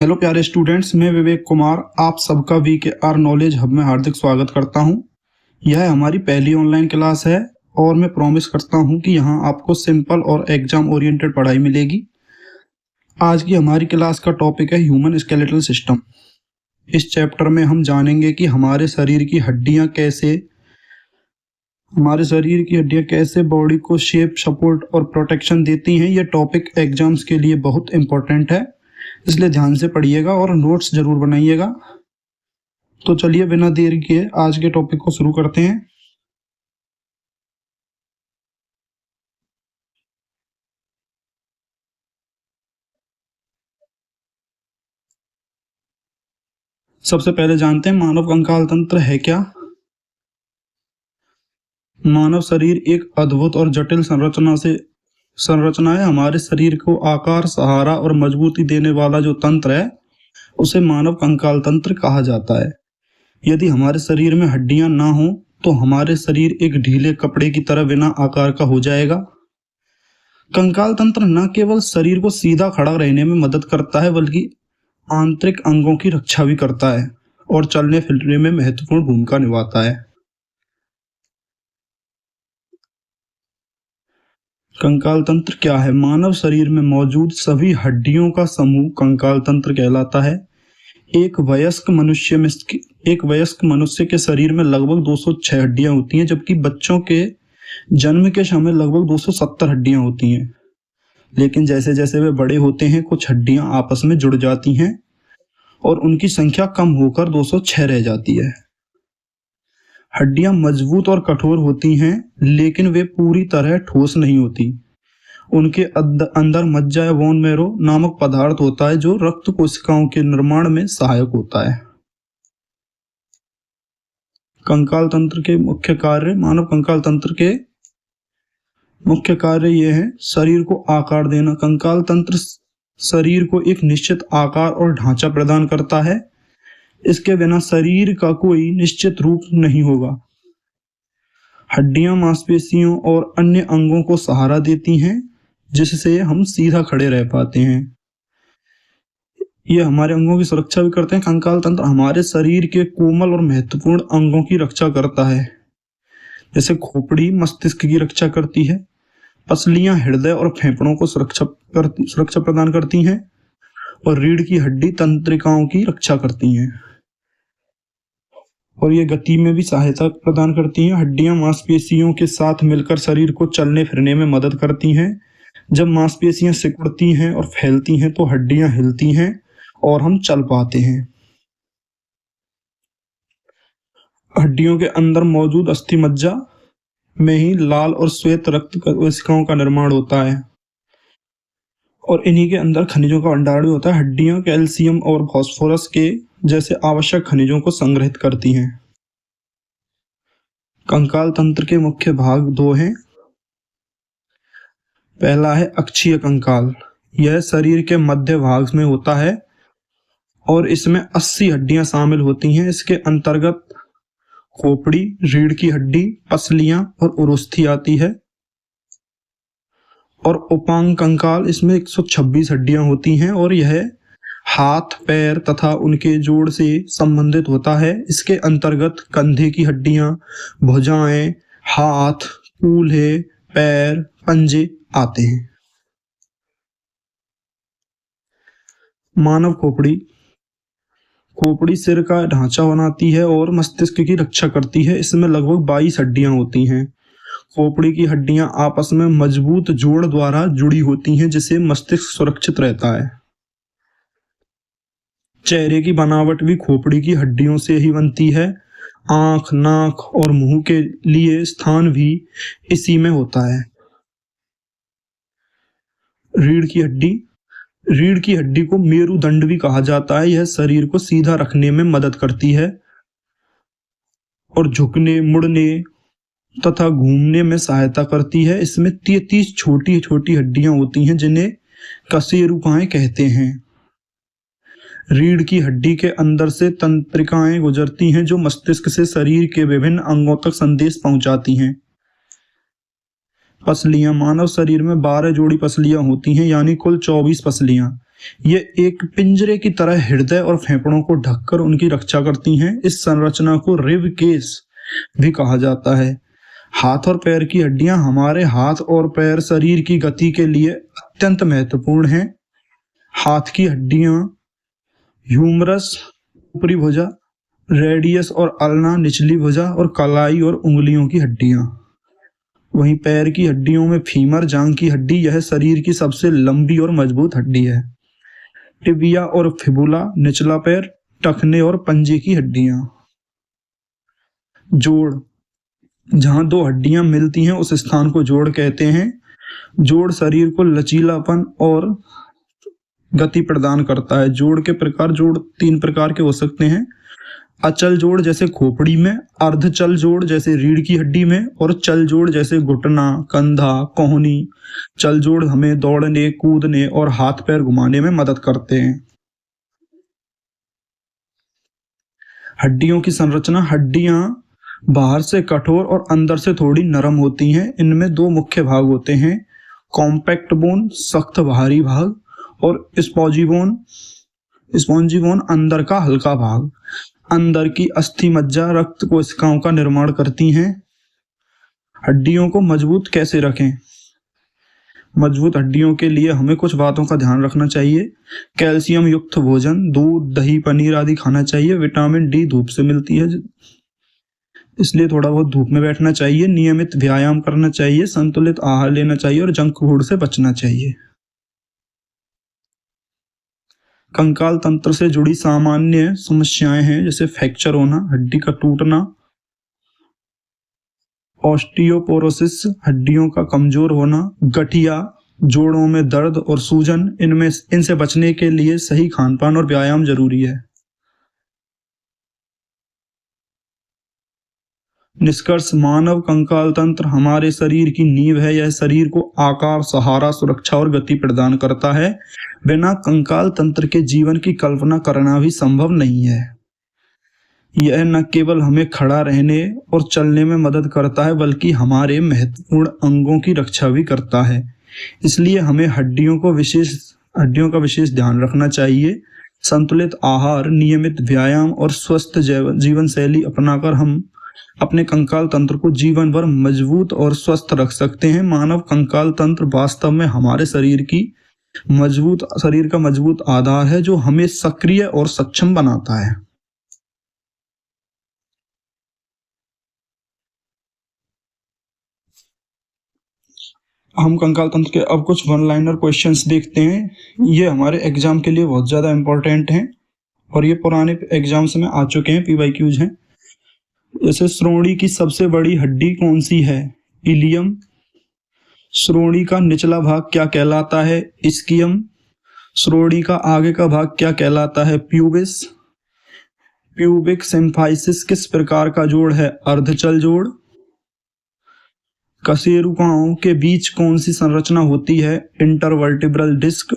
Hello प्यारे students, मैं विवेक कुमार आप सबका VKR नॉलेज हब में हार्दिक स्वागत करता हूं। यह हमारी पहली ऑनलाइन क्लास है और मैं प्रॉमिस करता हूं कि यहां आपको सिंपल और एग्जाम ओरिएंटेड पढ़ाई मिलेगी। आज की हमारी क्लास का टॉपिक है ह्यूमन स्केलेटल सिस्टम। इस चैप्टर में हम जानेंगे कि हमारे शरीर की हड्डियां कैसे बॉडी को शेप, सपोर्ट और प्रोटेक्शन देती हैं। यह टॉपिक एग्जाम्स के लिए बहुत इंपॉर्टेंट है, इसलिए ध्यान से पढ़िएगा और नोट्स जरूर बनाइएगा। तो चलिए बिना देर किए आज के टॉपिक को शुरू करते हैं। सबसे पहले जानते हैं मानव कंकाल तंत्र है क्या। मानव शरीर एक अद्भुत और जटिल संरचना है। हमारे शरीर को आकार, सहारा और मजबूती देने वाला जो तंत्र है उसे मानव कंकाल तंत्र कहा जाता है। यदि हमारे शरीर में हड्डियां ना हो तो हमारे शरीर एक ढीले कपड़े की तरह बिना आकार का हो जाएगा। कंकाल तंत्र न केवल शरीर को सीधा खड़ा रहने में मदद करता है बल्कि आंतरिक अंगों की रक्षा भी करता है और चलने फिरने में महत्वपूर्ण भूमिका निभाता है। कंकाल तंत्र क्या है? मानव शरीर में मौजूद सभी हड्डियों का समूह कंकाल तंत्र कहलाता है। एक वयस्क मनुष्य के शरीर में लगभग 206 हड्डियां होती हैं, जबकि बच्चों के जन्म के समय लगभग 270 हड्डियां होती हैं। लेकिन जैसे जैसे वे बड़े होते हैं कुछ हड्डियां आपस में जुड़ जाती हैं और उनकी संख्या कम होकर 206 रह जाती है। हड्डियां मजबूत और कठोर होती हैं, लेकिन वे पूरी तरह ठोस नहीं होती। उनके अंदर मज्जा या बोन मैरो नामक पदार्थ होता है जो रक्त कोशिकाओं के निर्माण में सहायक होता है। कंकाल तंत्र के मुख्य कार्य। मानव कंकाल तंत्र के मुख्य कार्य ये है: शरीर को आकार देना। कंकाल तंत्र शरीर को एक निश्चित आकार और ढांचा प्रदान करता है। इसके बिना शरीर का कोई निश्चित रूप नहीं होगा। हड्डियां मांसपेशियों और अन्य अंगों को सहारा देती हैं, जिससे हम सीधा खड़े रह पाते हैं। ये हमारे अंगों की सुरक्षा भी करते हैं। कंकाल तंत्र हमारे शरीर के कोमल और महत्वपूर्ण अंगों की रक्षा करता है, जैसे खोपड़ी मस्तिष्क की रक्षा करती है, पसलियां हृदय और फेफड़ों को सुरक्षा प्रदान करती हैं और रीढ़ की हड्डी तंत्रिकाओं की रक्षा करती हैं और ये गति में भी सहायता प्रदान करती हैं। हड्डियां मांसपेशियों के साथ मिलकर शरीर को चलने फिरने में मदद करती हैं। जब मांसपेशियां सिकुड़ती हैं और फैलती हैं तो हड्डियां हिलती हैं और हम चल पाते हैं। हड्डियों के अंदर मौजूद अस्थि मज्जा में ही लाल और श्वेत रक्त कोशिकाओं का निर्माण होता है और इन्हीं के अंदर खनिजों का भंडारण भी होता है। हड्डियां कैल्शियम और फास्फोरस के जैसे आवश्यक खनिजों को संग्रहित करती हैं। कंकाल तंत्र के मुख्य भाग दो हैं। पहला है अक्षीय कंकाल। यह शरीर के मध्य भाग में होता है और इसमें 80 हड्डियां शामिल होती हैं। इसके अंतर्गत खोपड़ी, रीढ़ की हड्डी, पसलियां और उरुस्थि आती है। और उपांग कंकाल, इसमें 126 हड्डियां होती हैं और यह हाथ, पैर तथा उनके जोड़ से संबंधित होता है। इसके अंतर्गत कंधे की हड्डियां, भुजाएं, हाथ, कूल्हे, पैर, पंजे आते हैं। मानव खोपड़ी सिर का ढांचा बनाती है और मस्तिष्क की रक्षा करती है। इसमें लगभग 22 हड्डियां होती हैं। खोपड़ी की हड्डियां आपस में मजबूत जोड़ द्वारा जुड़ी होती हैं, जिससे मस्तिष्क सुरक्षित रहता है। चेहरे की बनावट भी खोपड़ी की हड्डियों से ही बनती है। आंख, नाक और मुंह के लिए स्थान भी इसी में होता है। रीढ़ की हड्डी को मेरुदंड भी कहा जाता है। यह शरीर को सीधा रखने में मदद करती है और झुकने, मुड़ने तथा घूमने में सहायता करती है। इसमें 33 छोटी छोटी हड्डियां होती हैं जिन्हें कशेरुकाएं कहते हैं। रीढ़ की हड्डी के अंदर से तंत्रिकाएं गुजरती हैं जो मस्तिष्क से शरीर के विभिन्न अंगों तक संदेश पहुंचाती हैं। पसलियां। मानव शरीर में 12 जोड़ी पसलियां होती हैं, यानी कुल 24 पसलियां। ये एक पिंजरे की तरह हृदय और फेफड़ों को ढककर उनकी रक्षा करती हैं। इस संरचना को रिब केस भी कहा जाता है। हाथ और पैर की हड्डियां हमारे हाथ और पैर शरीर की गति के लिए अत्यंत महत्वपूर्ण हैं। हाथ की हड्डियां ह्यूमरस ऊपरी भुजा, रेडियस और अल्ना निचली भुजा और कलाई और उंगलियों की हड्डियां। वहीं पैर की हड्डियों में फीमर जांघ की हड्डी, यह शरीर की सबसे लंबी और मजबूत हड्डी है। टिबिया और फिबुला निचला पैर, टखने और पंजे की हड्डियां। जोड़, जहां दो हड्डियां मिलती हैं उस स्थान को जोड़ कहते हैं। जोड़ शरीर को लचीलापन और गति प्रदान करता है। जोड़ के प्रकार, जोड़ 3 प्रकार के हो सकते हैं। अचल जोड़ जैसे खोपड़ी में, अर्धचल जोड़ जैसे रीढ़ की हड्डी में, और चल जोड़ जैसे घुटना, कंधा, कोहनी। चल जोड़ हमें दौड़ने, कूदने और हाथ पैर घुमाने में मदद करते हैं। हड्डियों की संरचना, हड्डियां बाहर से कठोर और अंदर से थोड़ी नरम होती हैं। इनमें 2 मुख्य भाग होते हैं, कॉम्पैक्ट बोन सख्त भारी भाग और स्पॉन्जी बोन अंदर का हल्का भाग। अंदर की अस्थि मज्जा रक्त कोशिकाओं का निर्माण करती हैं। हड्डियों को मजबूत कैसे रखें? मजबूत हड्डियों के लिए हमें कुछ बातों का ध्यान रखना चाहिए। कैल्शियम युक्त भोजन, दूध, दही, पनीर आदि खाना चाहिए। विटामिन डी धूप से मिलती है, इसलिए थोड़ा बहुत धूप में बैठना चाहिए। नियमित व्यायाम करना चाहिए, संतुलित आहार लेना चाहिए और जंक फूड से बचना चाहिए। कंकाल तंत्र से जुड़ी सामान्य समस्याएं हैं, जैसे फ्रैक्चर होना, हड्डी का टूटना, ऑस्टियोपोरोसिस हड्डियों का कमजोर होना, गठिया, जोड़ों में दर्द और सूजन। इनसे बचने के लिए सही खानपान और व्यायाम जरूरी है। निष्कर्ष, मानव कंकाल तंत्र हमारे शरीर की नींव है। यह शरीर को आकार, सहारा, सुरक्षा और गति प्रदान करता है। बिना कंकाल तंत्र के जीवन की कल्पना करना भी संभव नहीं है। यह न केवल हमें खड़ा रहने और चलने में मदद करता है, बल्कि हमारे महत्वपूर्ण अंगों की रक्षा भी करता है। इसलिए हमें हड्डियों का विशेष ध्यान रखना चाहिए। संतुलित आहार, नियमित व्यायाम और स्वस्थ जीवन शैली अपनाकर हम अपने कंकाल तंत्र को जीवन भर मजबूत और स्वस्थ रख सकते हैं। मानव कंकाल तंत्र वास्तव में हमारे शरीर का मजबूत आधार है, जो हमें सक्रिय और सक्षम बनाता है। हम कंकाल तंत्र के अब कुछ वन लाइनर क्वेश्चंस देखते हैं। ये हमारे एग्जाम के लिए बहुत ज्यादा इंपॉर्टेंट हैं और ये पुराने एग्जाम्स में आ चुके हैं, PYQs हैं। जैसे श्रोणि की सबसे बड़ी हड्डी कौन सी है? इलियम। श्रोणि का निचला भाग क्या कहलाता है? इस्कियम। श्रोणि का आगे का भाग क्या कहलाता है? प्यूबिस। प्यूबिक सिम्फाइसिस किस प्रकार का जोड़ है? अर्धचल जोड़। कशेरुकाओं के बीच कौन सी संरचना होती है? Intervertebral disc.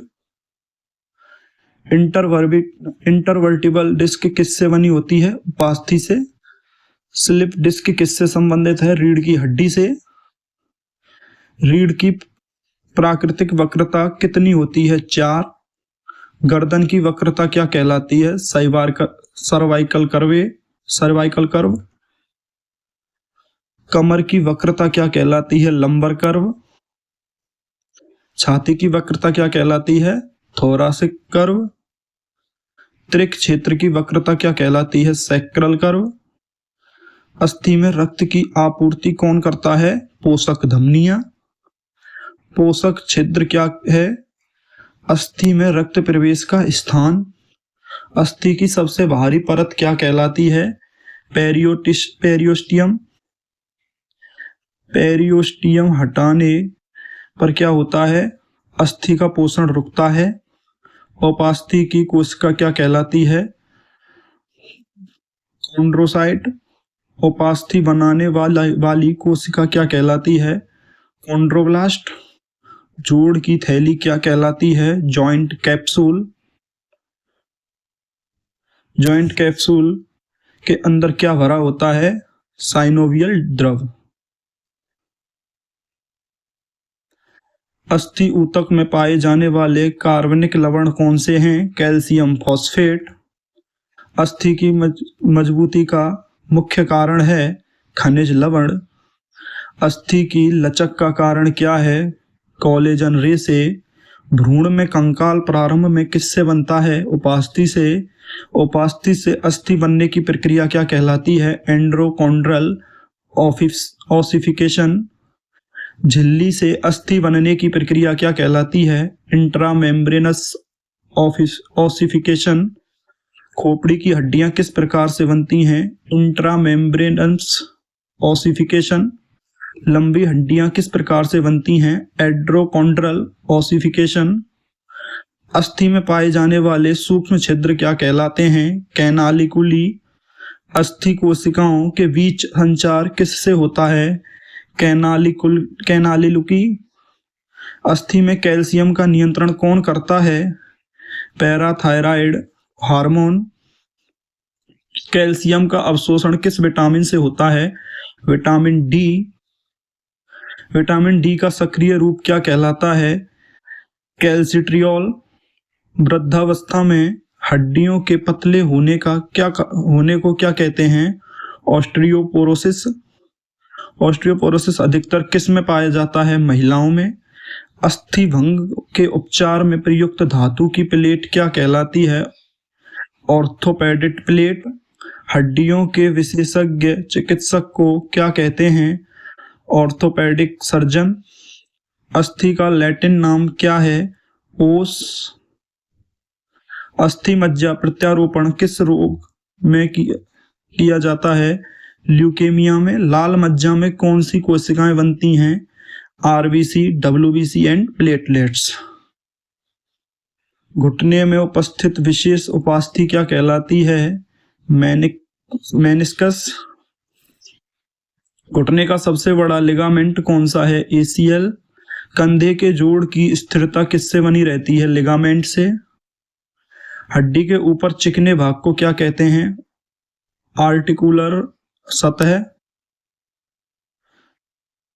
इंटरवर्टिब्रल डिस्क किससे बनी होती है? उपास्थि से। स्लिप डिस्क किससे संबंधित है? रीढ़ की हड्डी से। रीढ़ की प्राकृतिक वक्रता कितनी होती है? 4। गर्दन की वक्रता क्या कहलाती है? Cervical curve. कमर की वक्रता क्या कहलाती है? Lumbar curve. छाती की वक्रता क्या कहलाती है? Thoracic curve. त्रिक क्षेत्र की वक्रता क्या कहलाती है? Sacral curve. अस्थि में रक्त की आपूर्ति कौन करता है? पोषक धमनियां। पोषक छिद्र क्या है? अस्थि में रक्त प्रवेश का स्थान। अस्थि की सबसे बाहरी परत क्या कहलाती है? पेरियोस्टियम। पेरियोस्टियम हटाने पर क्या होता है? अस्थि का पोषण रुकता है। उपास्थि की कोशिका क्या कहलाती है? कॉन्ड्रोसाइट। उपास्थि बनाने वाली कोशिका क्या कहलाती है? कॉन्ड्रोब्लास्ट। जोड़ की थैली क्या कहलाती है? Joint capsule. जॉइंट कैप्सूल के अंदर क्या भरा होता है? साइनोवियल द्रव। अस्थि ऊतक में पाए जाने वाले कार्बनिक लवण कौन से हैं? Calcium phosphate. अस्थि की मजबूती का मुख्य कारण है खनिज लवण। अस्थि की लचक का कारण क्या है? कोलेजन रेशे। भ्रूण में कंकाल प्रारंभ में किससे बनता है? उपास्थि से। उपास्थि से अस्थि बनने की प्रक्रिया क्या कहलाती है? एंड्रोकॉन्ड्रल ऑसिफिकेशन। झिल्ली से अस्थि बनने की प्रक्रिया क्या कहलाती है? इंट्रामेम्ब्रेनस ऑसिफिकेशन। खोपड़ी की हड्डियां किस प्रकार से बनती हैं? इंट्रामेम्ब्रेनस ऑसिफिकेशन। लंबी हड्डियां किस प्रकार से बनती हैं? एंड्रोकॉन्ड्रल ऑसिफिकेशन। अस्थि में पाए जाने वाले सूक्ष्म छिद्र क्या कहलाते हैं? कैनालिकुली। अस्थि कोशिकाओं के बीच संचार किससे होता है? कैनालिकुली। अस्थि में कैल्शियम का नियंत्रण कौन करता है? Parathyroid hormone. कैल्शियम का अवशोषण किस विटामिन से होता है? Vitamin D. विटामिन डी का सक्रिय रूप क्या कहलाता है? कैल्सिट्रियोल। वृद्धावस्था में हड्डियों के पतले होने को क्या कहते हैं? ऑस्टियोपोरोसिस। ऑस्टियोपोरोसिस अधिकतर किस में पाया जाता है? महिलाओं में। अस्थि भंग के उपचार में प्रयुक्त धातु की प्लेट क्या कहलाती है? Orthopaedic plate. हड्डियों के विशेषज्ञ चिकित्सक को क्या कहते हैं? Orthopaedic surgeon. अस्थि का लैटिन नाम क्या है? ओस। अस्थि मज्जा प्रत्यारोपण किस रोग में किया जाता है? ल्यूकेमिया में। लाल मज्जा में कौन सी कोशिकाएं बनती हैं? RBC, WBC and platelets. घुटने में उपस्थित विशेष उपास्थि क्या कहलाती है? मेनिस्कस। घुटने का सबसे बड़ा लिगामेंट कौन सा है? एसीएल। कंधे के जोड़ की स्थिरता किससे बनी रहती है? लिगामेंट से। हड्डी के ऊपर चिकने भाग को क्या कहते हैं? आर्टिकुलर सतह।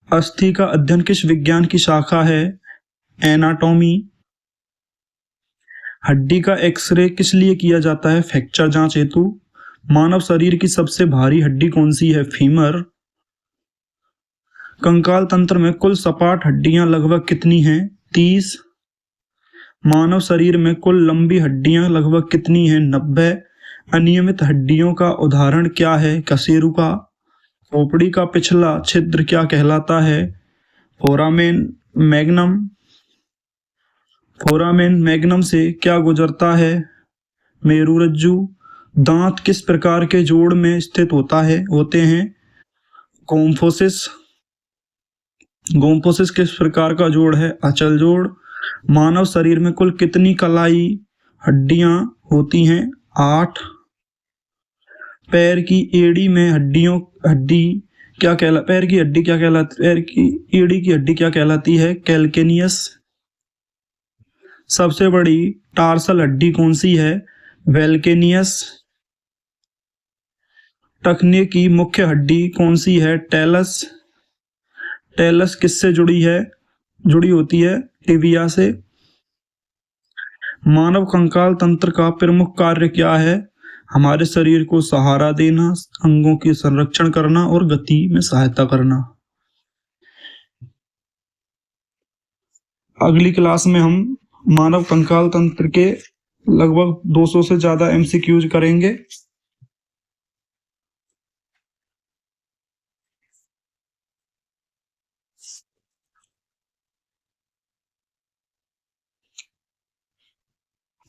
अस्थि का अध्ययन किस विज्ञान की शाखा है? एनाटॉमी। हड्डी का एक्सरे किस लिए किया जाता है? फ्रैक्चर जांच हेतु। मानव शरीर की सबसे भारी हड्डी कौन सी है? फीमर। कंकाल तंत्र में कुल सपाट हड्डियां लगभग कितनी हैं? 30। मानव शरीर में कुल लंबी हड्डियां लगभग कितनी हैं? 90। अनियमित हड्डियों का उदाहरण क्या है? कशेरुका। खोपड़ी का पिछला छिद्र क्या कहलाता है? Foramen magnum. फोरामेन मैग्नम से क्या गुजरता है? मेरुरज्जु। दांत किस प्रकार के जोड़ में स्थित होते हैं? गोम्फोसिस। गोम्फोसिस किस प्रकार का जोड़ है? अचल जोड़। मानव शरीर में कुल कितनी कलाई हड्डियां होती हैं? 8। पैर की एड़ी में हड्डी क्या कहलाती है? कैल्केनियस। सबसे बड़ी टार्सल हड्डी कौन सी है? वेल्केनियस। टखने की मुख्य हड्डी कौन सी है? टेलस। टेलस किससे जुड़ी होती है? टिबिया से। मानव कंकाल तंत्र का प्रमुख कार्य क्या है? हमारे शरीर को सहारा देना, अंगों की संरक्षण करना और गति में सहायता करना। अगली क्लास में हम मानव कंकाल तंत्र के लगभग 200 से ज्यादा एमसीक्यूज करेंगे।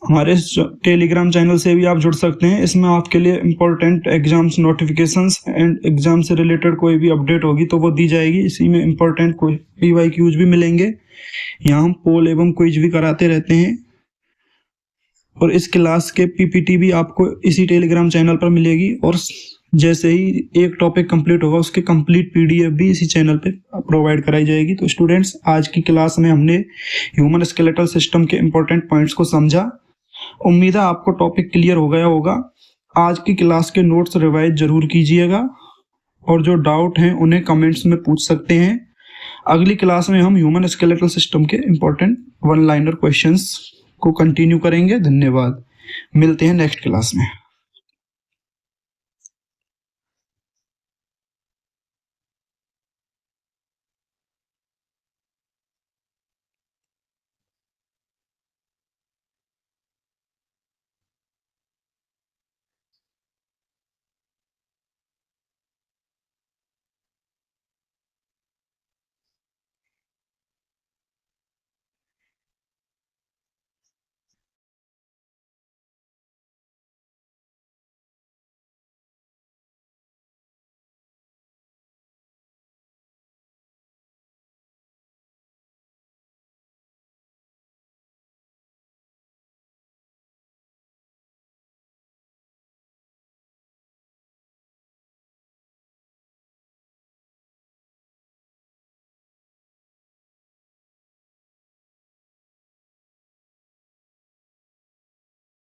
हमारे टेलीग्राम चैनल से भी आप जुड़ सकते हैं। इसमें आपके लिए important exams notifications and exam से रिलेटेड कोई भी अपडेट होगी तो वो दी जाएगी। इसी में इम्पोर्टेंट कोई पीवाईक्यूज भी मिलेंगे। यहाँ हम पोल एवं क्विज भी कराते रहते हैं और इस क्लास के पीपीटी भी आपको इसी टेलीग्राम चैनल पर मिलेगी और जैसे ही एक टॉपिक कंप्लीट होगा उसके कंप्लीट पीडीएफ भी इसी चैनल पे प्रोवाइड कराई जाएगी। तो स्टूडेंट्स, आज की क्लास में हमने ह्यूमन स्केलेटल सिस्टम के इम्पोर्टेंट पॉइंट्स को समझा। उम्मीद है आपको टॉपिक क्लियर हो गया होगा। आज की क्लास के नोट्स रिवाइज जरूर कीजिएगा और जो डाउट हैं उन्हें कमेंट्स में पूछ सकते हैं। अगली क्लास में हम ह्यूमन स्केलेटल सिस्टम के इंपॉर्टेंट वन लाइनर क्वेश्चंस को कंटिन्यू करेंगे। धन्यवाद, मिलते हैं नेक्स्ट क्लास में।